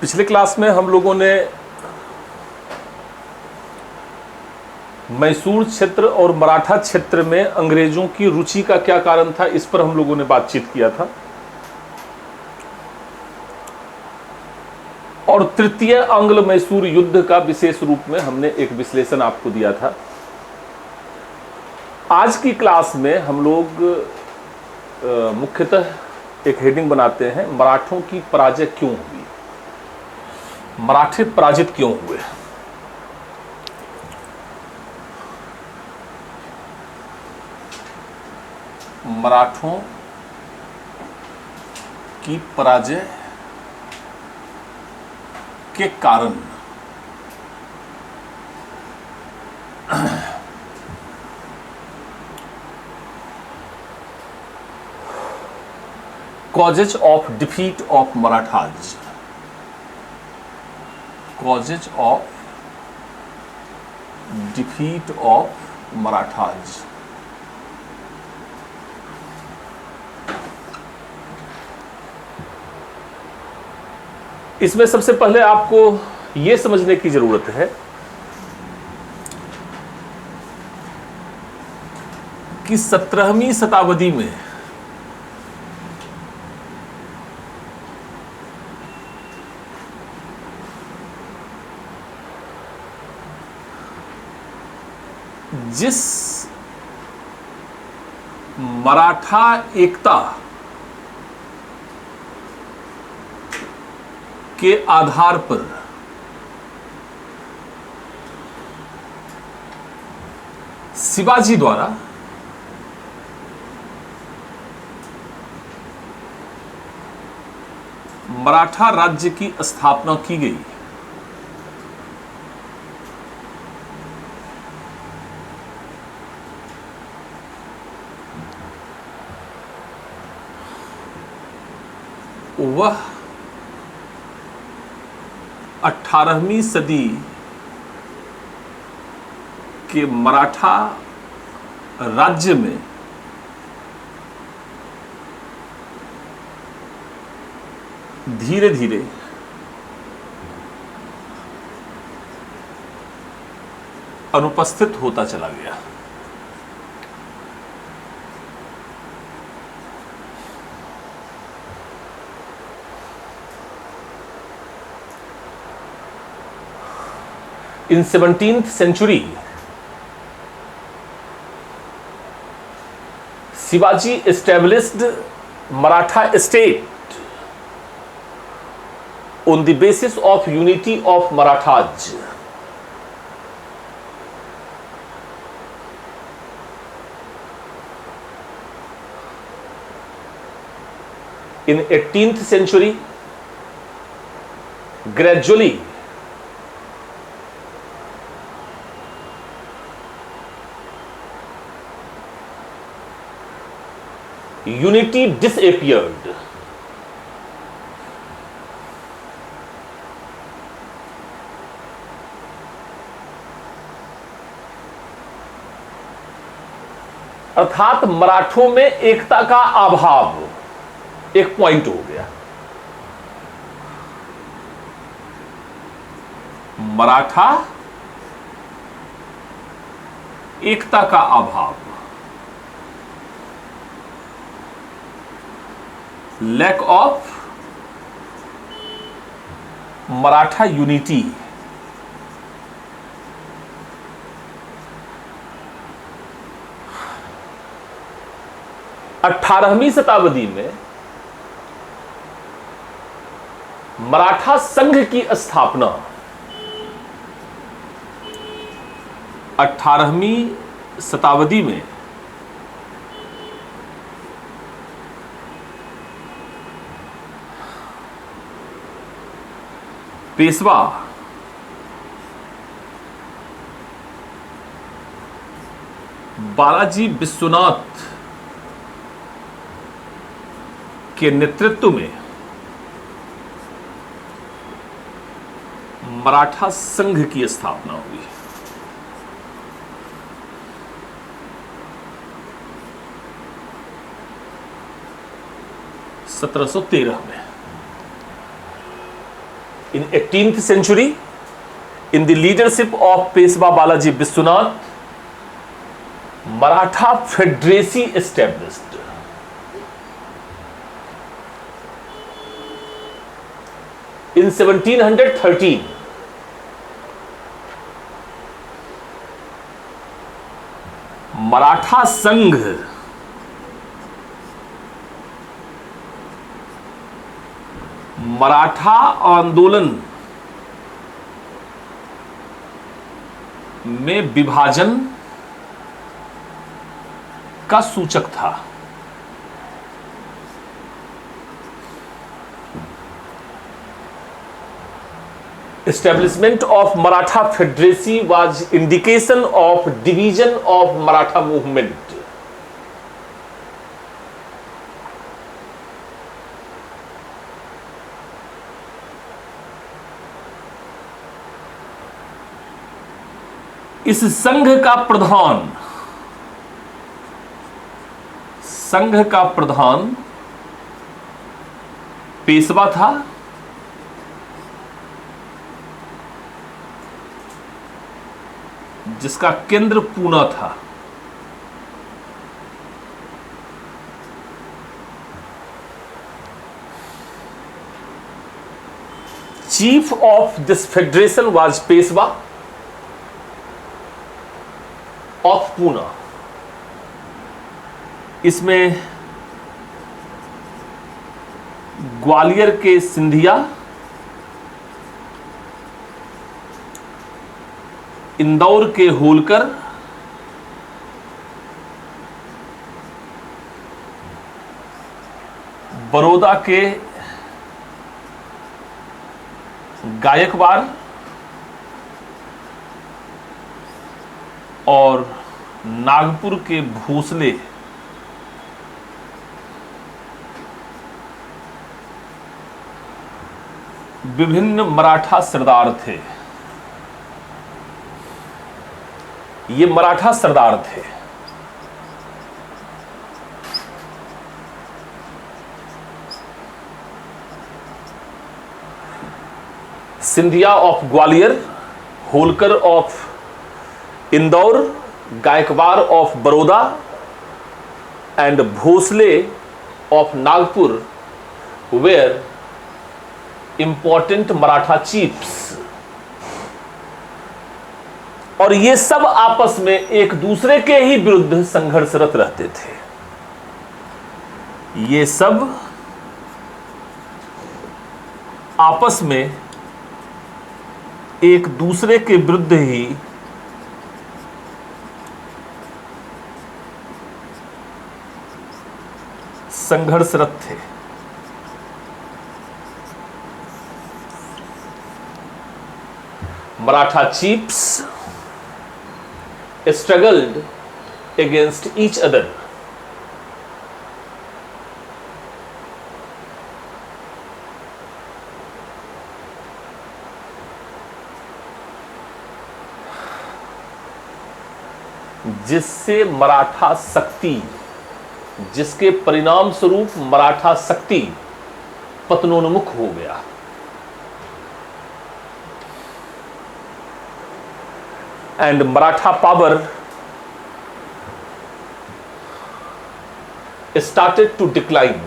पिछले क्लास में हम लोगों ने मैसूर क्षेत्र और मराठा क्षेत्र में अंग्रेजों की रुचि का क्या कारण था, इस पर हम लोगों ने बातचीत किया था। और तृतीय आंग्ल मैसूर युद्ध का विशेष रूप में हमने एक विश्लेषण आपको दिया था। आज की क्लास में हम लोग मुख्यतः एक हेडिंग बनाते हैं, मराठों की पराजय क्यों हुई, मराठे पराजित क्यों हुए। मराठों की पराजय के कारण। Causes of defeat of Marathas, causes of defeat of Marathas. इसमें सबसे पहले आपको यह समझने की जरूरत है कि 17वीं शताब्दी में जिस मराठा एकता के आधार पर शिवाजी द्वारा मराठा राज्य की स्थापना की गई, वह 18वीं सदी के मराठा राज्य में धीरे धीरे अनुपस्थित होता चला गया। In 17th century, Shivaji established Maratha state on the basis of unity of Marathas. In 18th century, gradually unity disappeared. अर्थात मराठों में एकता का अभाव एक पॉइंट हो गया। मराठा एकता का अभाव, लैक ऑफ मराठा यूनिटी। अठारहवीं शताब्दी में मराठा संघ की स्थापना 18वीं शताब्दी में पेशवा बालाजी विश्वनाथ के नेतृत्व में मराठा संघ की स्थापना हुई। 1713 में। In 18th century, in the leadership of Peshwa Balaji Vishwanath, Maratha Federacy established. In 1713, Maratha संघ मराठा आंदोलन में विभाजन का सूचक था। Establishment of Maratha Federacy was indication of division of Maratha movement. इस संघ का प्रधान पेशवा था, जिसका केंद्र पूना था। Chief of this federation was Peshwa of Poona. इसमें ग्वालियर के सिंधिया, इंदौर के होलकर, बड़ौदा के गायकवाड़ और नागपुर के भोसले विभिन्न मराठा सरदार थे। ये मराठा सरदार थे। Scindia of Gwalior, Holkar of Indore, Gaekwad of Baroda and Bhonsle of Nagpur were important Maratha chiefs. और ये सब आपस में एक दूसरे के ही विरुद्ध संघर्षरत रहते थे। ये सब आपस में एक दूसरे के विरुद्ध ही संघर्षरत थे। Maratha chiefs struggled against each other. जिससे मराठा शक्ति, जिसके परिणाम स्वरूप मराठा शक्ति पतनोन्मुख हो गया। And Maratha power started to decline.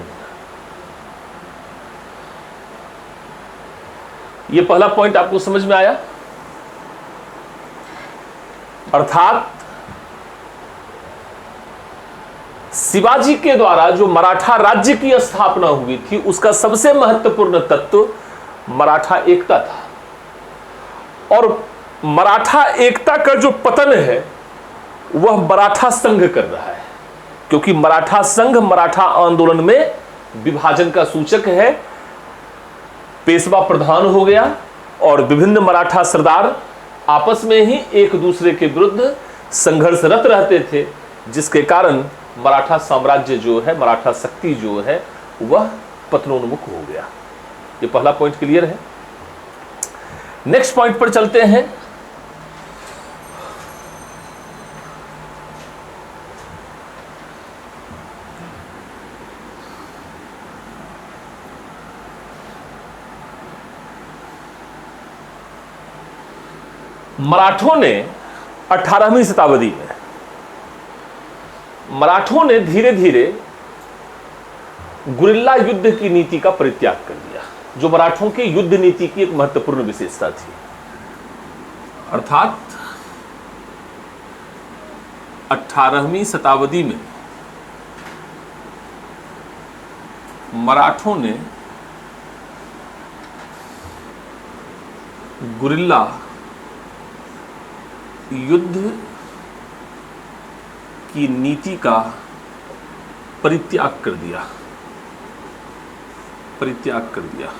ये पहला पॉइंट आपको समझ में आया? अर्थात शिवाजी के द्वारा जो मराठा राज्य की स्थापना हुई थी, उसका सबसे महत्वपूर्ण तत्व मराठा एकता था। और मराठा एकता का जो पतन है वह मराठा संघ कर रहा है, क्योंकि मराठा संघ मराठा आंदोलन में विभाजन का सूचक है। पेशवा प्रधान हो गया और विभिन्न मराठा सरदार आपस में ही एक दूसरे के विरुद्ध संघर्षरत रहते थे, जिसके कारण मराठा साम्राज्य जो है, मराठा शक्ति जो है, वह पतनोन्मुख हो गया। ये पहला पॉइंट क्लियर है। नेक्स्ट पॉइंट पर चलते हैं। मराठों ने 18वीं शताब्दी में मराठों ने धीरे धीरे गुरिल्ला युद्ध की नीति का परित्याग कर दिया, जो मराठों की युद्ध नीति की एक महत्वपूर्ण विशेषता थी। अर्थात 18वीं शताब्दी में मराठों ने गुरिल्ला युद्ध की नीति का परित्याग कर दिया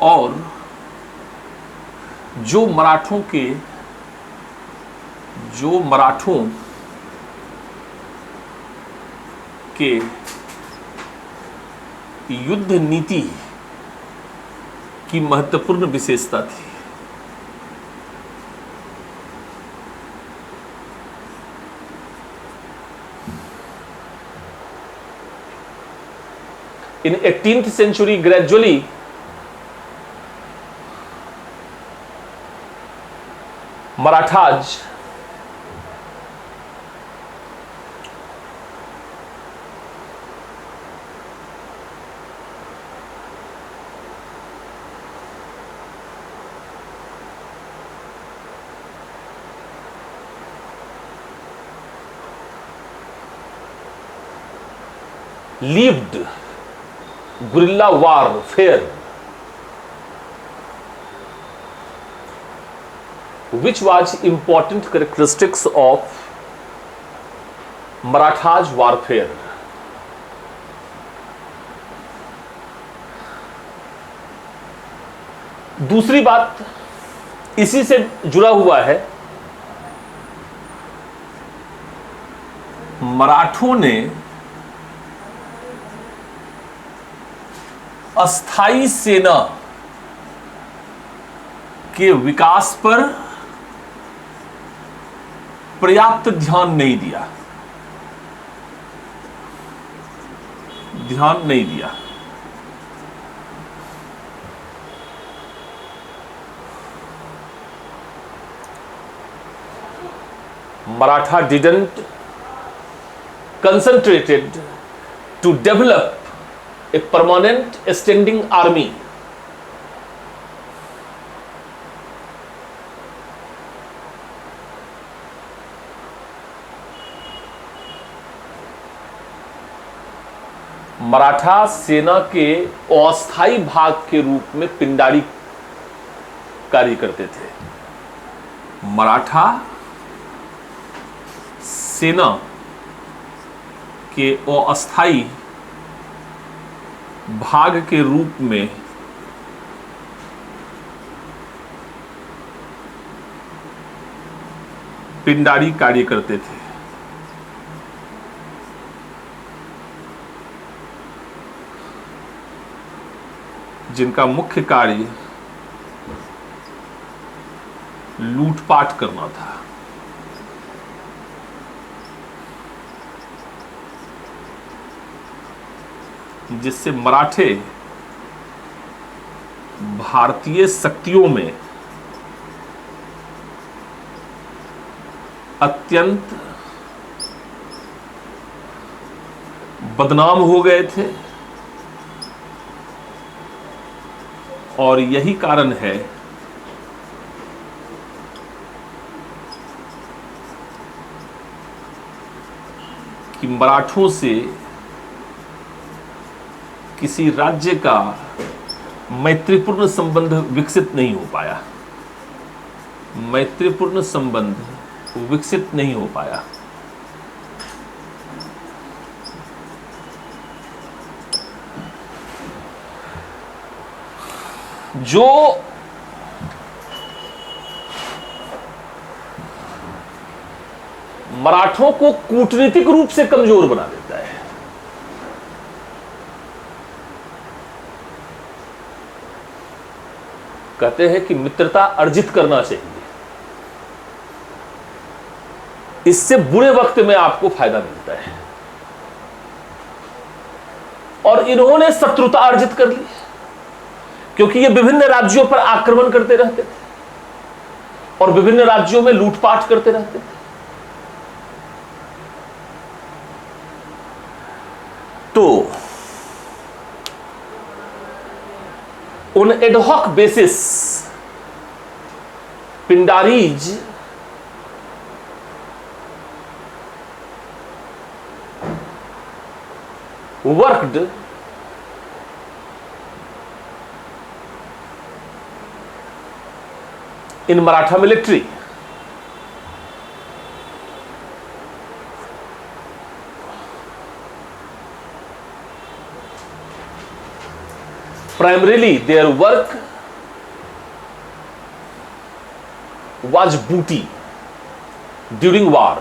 और जो मराठों के युद्ध नीति की महत्वपूर्ण विशेषता थी, in 18th century gradually Marathas lived guerrilla warfare, which was important characteristics of Marathas warfare. दूसरी बात इसी से जुड़ा हुआ है, मराठों ने अस्थाई सेना के विकास पर पर्याप्त ध्यान नहीं दिया। Maratha didn't concentrated to develop a permanent standing army. Maratha सेना के अस्थायी भाग के रूप में पिंडारी कार्य करते थे। मराठा सेना के अस्थायी भाग के रूप में पिंडारी कार्य करते थे। जिनका मुख्य कार्य लूटपाट करना था। जिससे मराठे भारतीय शक्तियों में अत्यंत बदनाम हो गए थे और यही कारण है कि मराठों से किसी राज्य का मैत्रीपूर्ण संबंध विकसित नहीं हो पाया। जो मराठों को कूटनीतिक रूप से कमजोर बना देता है। कहते हैं कि मित्रता अर्जित करना चाहिए, इससे बुरे वक्त में आपको फायदा मिलता है। और इन्होंने शत्रुता अर्जित कर ली, क्योंकि ये विभिन्न राज्यों पर आक्रमण करते रहते थे। और विभिन्न राज्यों में लूटपाट करते रहते थे। तो उन ad hoc basis Pindaris worked in Maratha military. Primarily, their work was booty during war.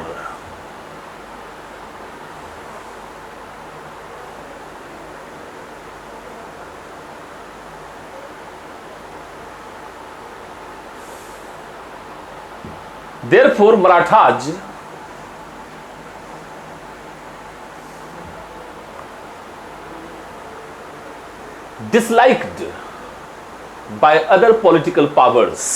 Therefore, Marathas disliked by other political powers,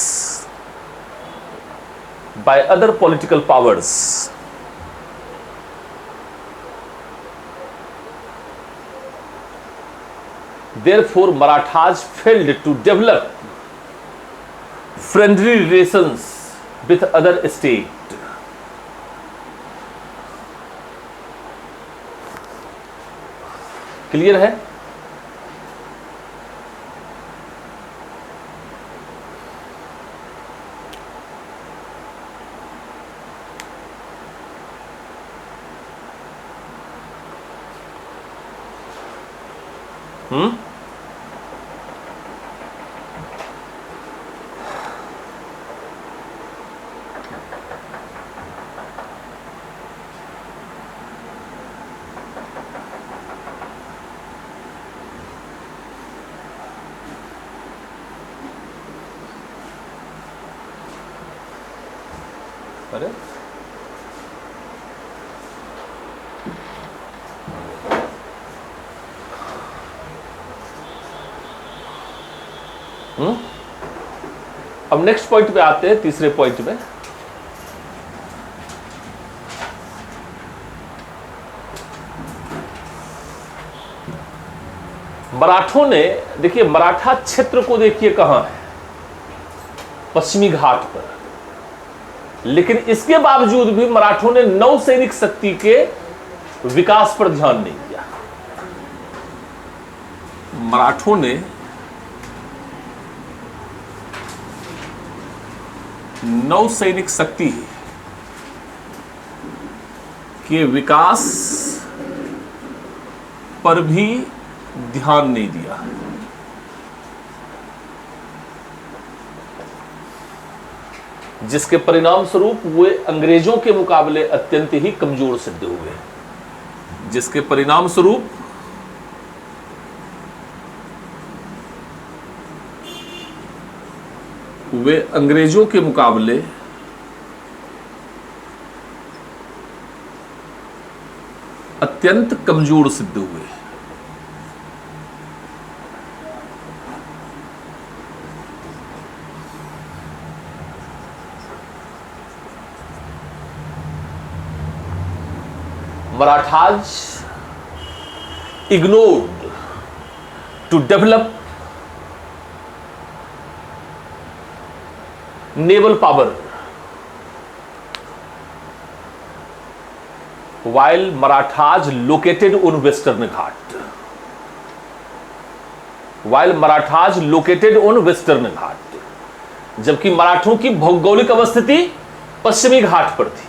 therefore Marathas failed to develop friendly relations with other states. Clear है? अरे अब नेक्स्ट पॉइंट पे आते हैं, तीसरे point में। मराठों ने, देखिए मराठा क्षेत्र को देखिए कहां है, पश्चिमी घाट पर, लेकिन इसके बावजूद भी मराठों ने नौसैनिक शक्ति के विकास पर ध्यान नहीं दिया। मराठों ने नौसैनिक शक्ति के विकास पर भी ध्यान नहीं दिया। जिसके परिणाम स्वरूप वे अंग्रेजों के मुकाबले अत्यंत ही कमजोर सिद्ध हुए। जिसके परिणाम स्वरूप वे अंग्रेजों के मुकाबले अत्यंत कमजोर सिद्ध हुए। Marathas ignored to develop naval power, while Marathas located on Western Ghat. जबकि मराठों की भौगोलिक अवस्थिति पश्चिमी घाट पर थी।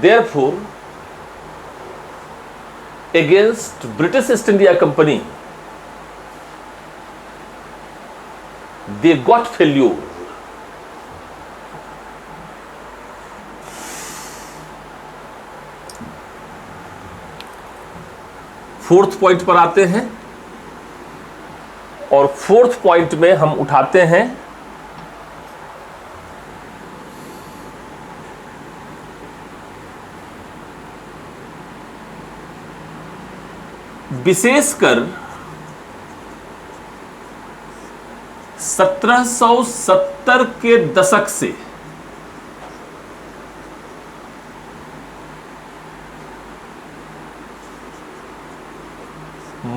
Therefore, against British East India Company, they got failure. Fourth point पर आते हैं, और फोर्थ पॉइंट में हम उठाते हैं विशेषकर 1770 के दशक से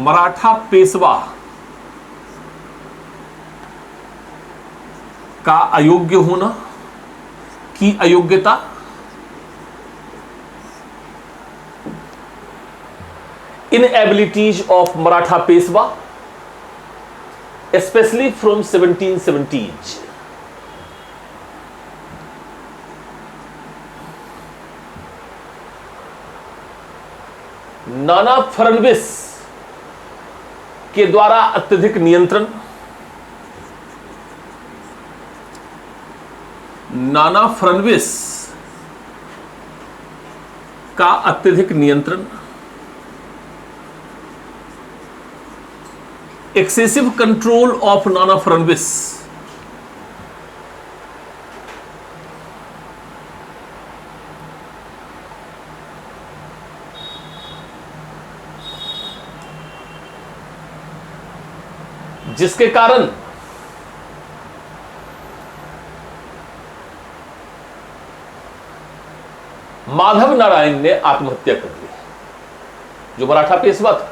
मराठा पेशवा का अयोग्य होना की अयोग्यता inabilities of Maratha Peshwa, especially from 1770s. Nana Phadnavis के द्वारा अत्यधिक नियंत्रण, नाना फडणवीस का अत्यधिक नियंत्रण, excessive control of Nana Phadnavis, जिसके कारण माधव नारायण ने आत्महत्या कर ली, जो मराठा पेशवा था,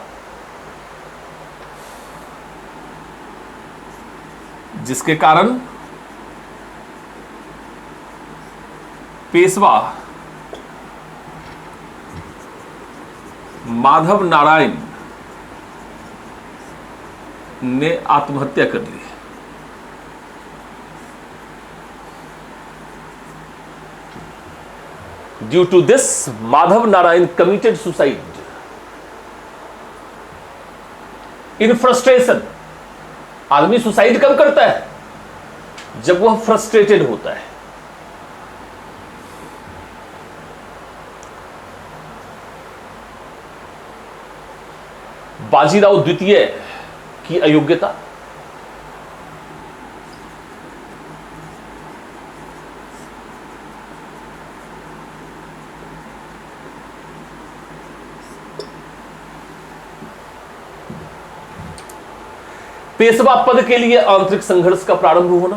जिसके कारण पेशवा माधव नारायण ने आत्महत्या कर ली। Due to this Madhav Narayan committed suicide in frustration. आदमी सुसाइड कब करता है? जब वह फ्रस्ट्रेटेड होता है। बाजीराव द्वितीय की अयोग्यता, पेशवा पद के लिए आंतरिक संघर्ष का प्रारंभ होना,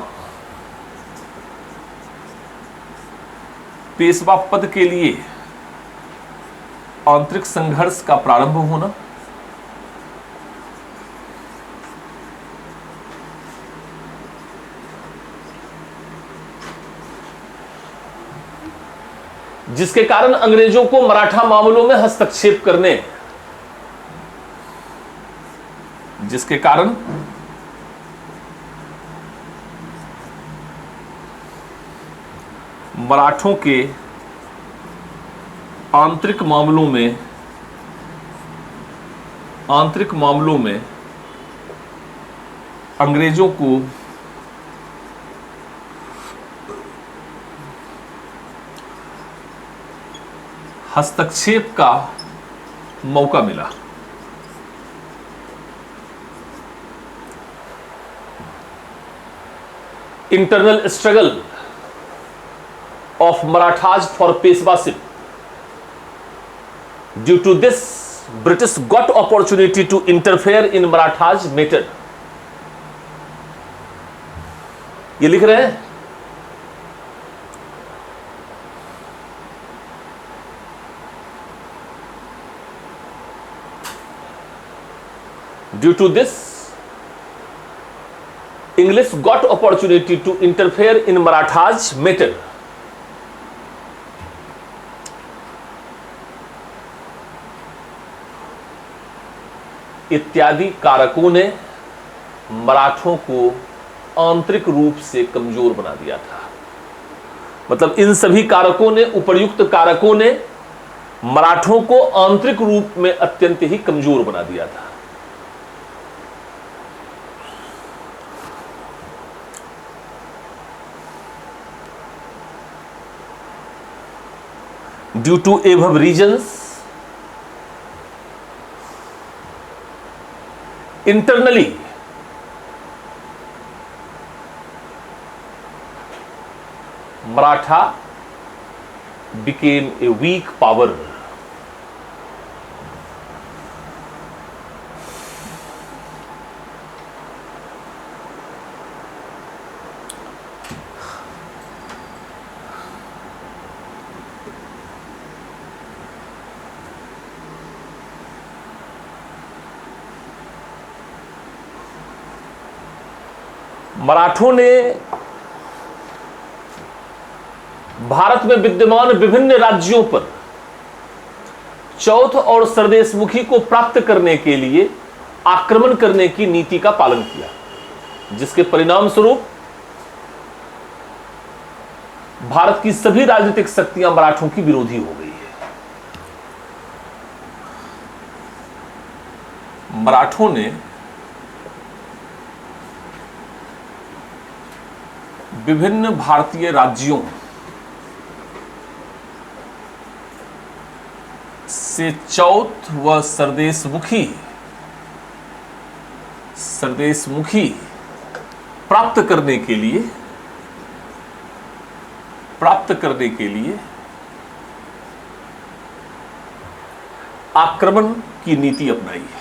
पेशवा पद के लिए आंतरिक संघर्ष का प्रारंभ होना, जिसके कारण अंग्रेजों को मराठा मामलों में हस्तक्षेप करने, जिसके कारण मराठों के आंतरिक मामलों में अंग्रेजों को हस्तक्षेप का मौका मिला। Internal struggle of Marathas for Peshwaship. Due to this, British got opportunity to interfere in Marathas matter. ये लिख रहे हैं। Due to this, English got opportunity to interfere in Marathas matter. इत्यादि कारकों ने मराठों को आंतरिक रूप से कमजोर बना दिया था। मतलब इन सभी कारकों ने, उपर्युक्त कारकों ने मराठों को आंतरिक रूप में अत्यंत ही कमजोर बना दिया था। Due to above reasons, internally Maratha became a weak power. मराठों ने भारत में विद्यमान विभिन्न राज्यों पर चौथ और सरदेशमुखी को प्राप्त करने के लिए आक्रमण करने की नीति का पालन किया, जिसके परिणाम स्वरूप भारत की सभी राजनीतिक शक्तियां मराठों की विरोधी हो गई है। मराठों ने विभिन्न भारतीय राज्यों से चौथ व सरदेशमुखी प्राप्त करने के लिए आक्रमण की नीति अपनाई है।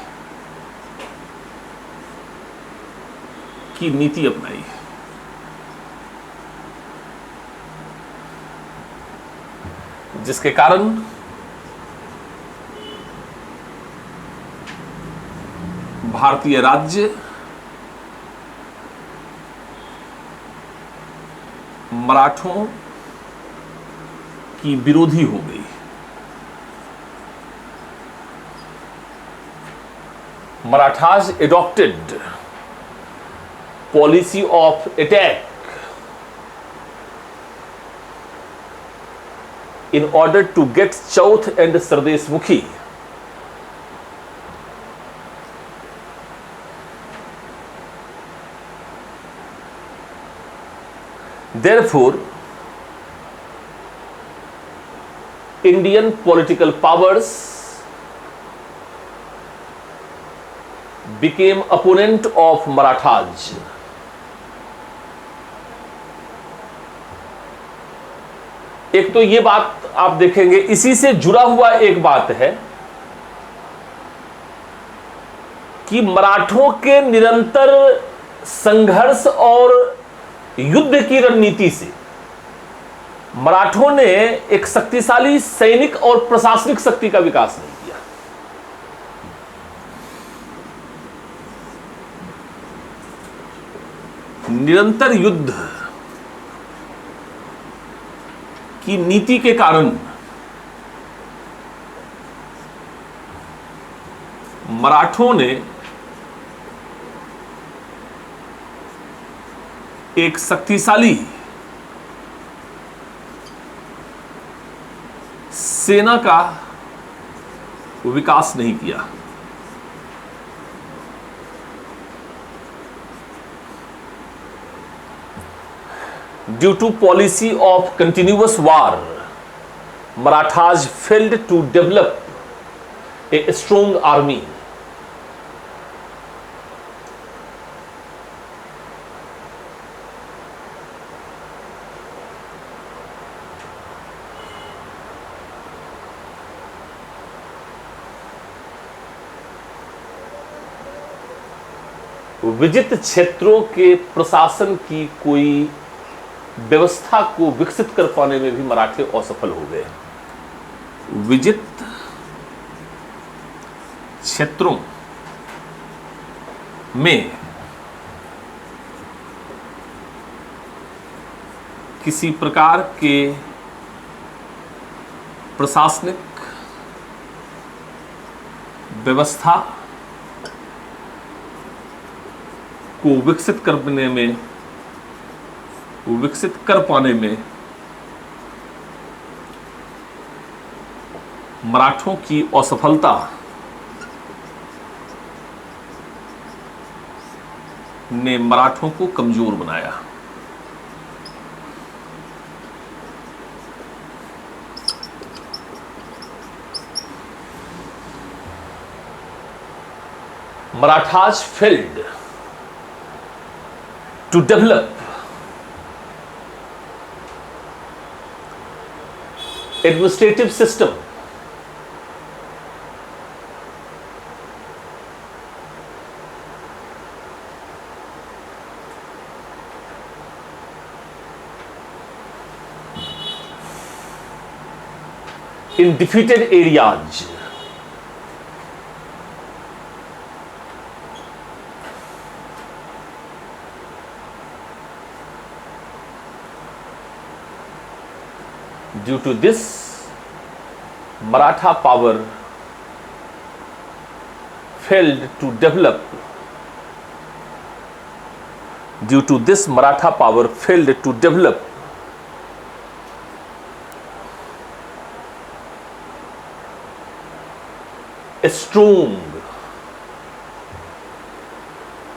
जिसके कारण भारतीय राज्य मराठों की विरोधी हो गई। Marathas adopted policy of attack in order to get Chauth and Sardeshmukhi. Therefore, Indian political powers became opponent of Marathas. एक तो ये बात आप देखेंगे, इसी से जुड़ा हुआ एक बात है कि मराठों के निरंतर संघर्ष और युद्ध की रणनीति से मराठों ने एक शक्तिशाली सैनिक और प्रशासनिक शक्ति का विकास नहीं किया। निरंतर युद्ध की नीति के कारण मराठों ने एक शक्तिशाली सेना का विकास नहीं किया। Due to policy of continuous war, Marathas failed to develop a strong army. विजित क्षेत्रों के प्रशासन की कोई व्यवस्था को विकसित कर पाने में भी मराठे असफल हो गए। विजित क्षेत्रों में किसी प्रकार के प्रशासनिक व्यवस्था को विकसित कर पाने में मराठों की असफलता ने मराठों को कमजोर बनाया। Marathas failed to develop administrative system in defeated areas. Due to this Maratha power failed to develop. Due to this, Maratha power failed to develop a strong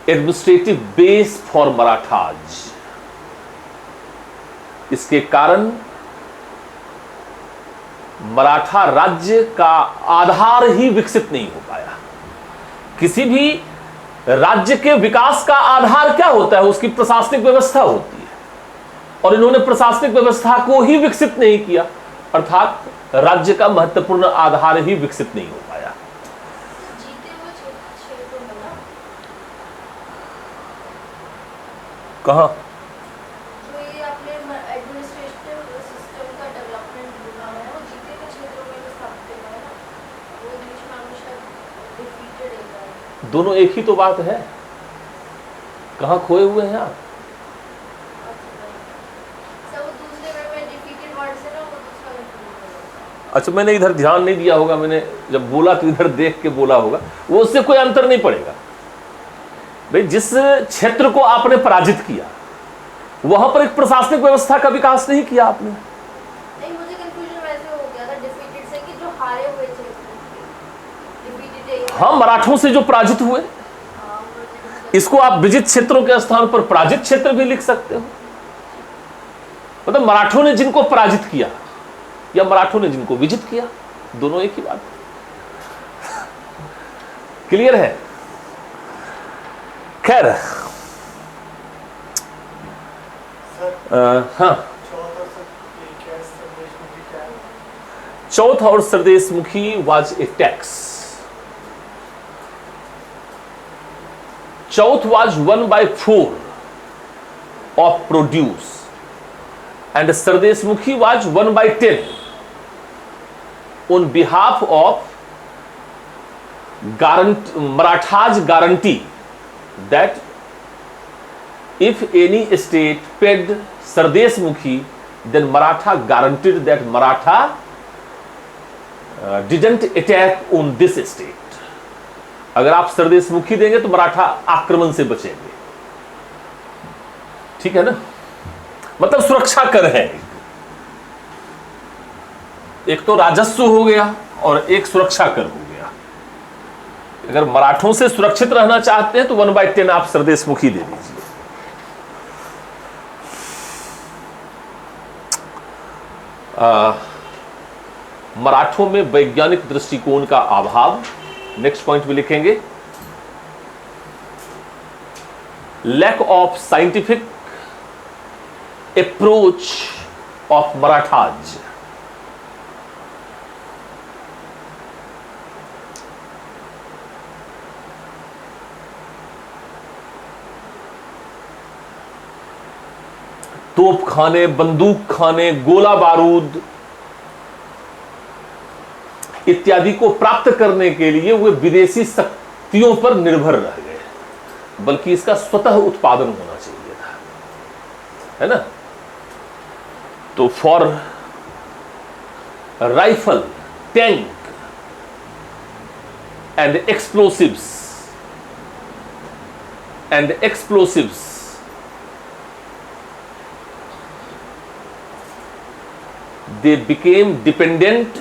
administrative base for Marathas. इसके कारण मराठा राज्य का आधार ही विकसित नहीं हो पाया। किसी भी राज्य के विकास का आधार क्या होता है? उसकी प्रशासनिक व्यवस्था होती है, और इन्होंने प्रशासनिक व्यवस्था को ही विकसित नहीं किया, अर्थात राज्य का महत्वपूर्ण आधार ही विकसित नहीं हो पाया। कहां? दोनों एक ही तो बात है, कहां खोए हुए हैं आप? अच्छा, मैंने इधर ध्यान नहीं दिया होगा, मैंने जब बोला तो इधर देख के बोला होगा, वो उससे कोई अंतर नहीं पड़ेगा। भाई, जिस क्षेत्र को आपने पराजित किया वहां पर एक प्रशासनिक व्यवस्था का विकास नहीं किया आपने। नहीं, मुझे कंफ्यूजन वैसे हो गया था डिफीटेड से कि जो हारे हुए थे, हाँ, मराठों से जो पराजित हुए, इसको आप विजित क्षेत्रों के स्थान पर पराजित क्षेत्र भी लिख सकते हो। मतलब मराठों ने जिनको पराजित किया या मराठों ने जिनको विजित किया, दोनों एक ही बात। क्लियर है? खैर, हाँ, चौथ और sardeshmukhi was a tax. Chauth was 1/4 of produce and Sardeshmukhi was 1/10 on behalf of Marathas guarantee that if any state paid Sardeshmukhi, then Maratha guaranteed that Maratha didn't attack on this state. अगर आप सरदेशमुखी देंगे तो मराठा आक्रमण से बचेंगे। ठीक है ना? मतलब सुरक्षा कर है, एक तो राजस्व हो गया और एक सुरक्षा कर हो गया। अगर मराठों से सुरक्षित रहना चाहते हैं तो 1/10 आप सरदेशमुखी दे दीजिए। मराठों में वैज्ञानिक दृष्टिकोण का अभाव, नेक्स्ट पॉइंट भी लिखेंगे। Lack of scientific approach of Marathas. तोप खाने, बंदूक खाने, गोला बारूद इत्यादि को प्राप्त करने के लिए वे विदेशी शक्तियों पर निर्भर रह गए, बल्कि इसका स्वतः उत्पादन होना चाहिए था, है ना? तो for rifle, tank and explosives they became dependent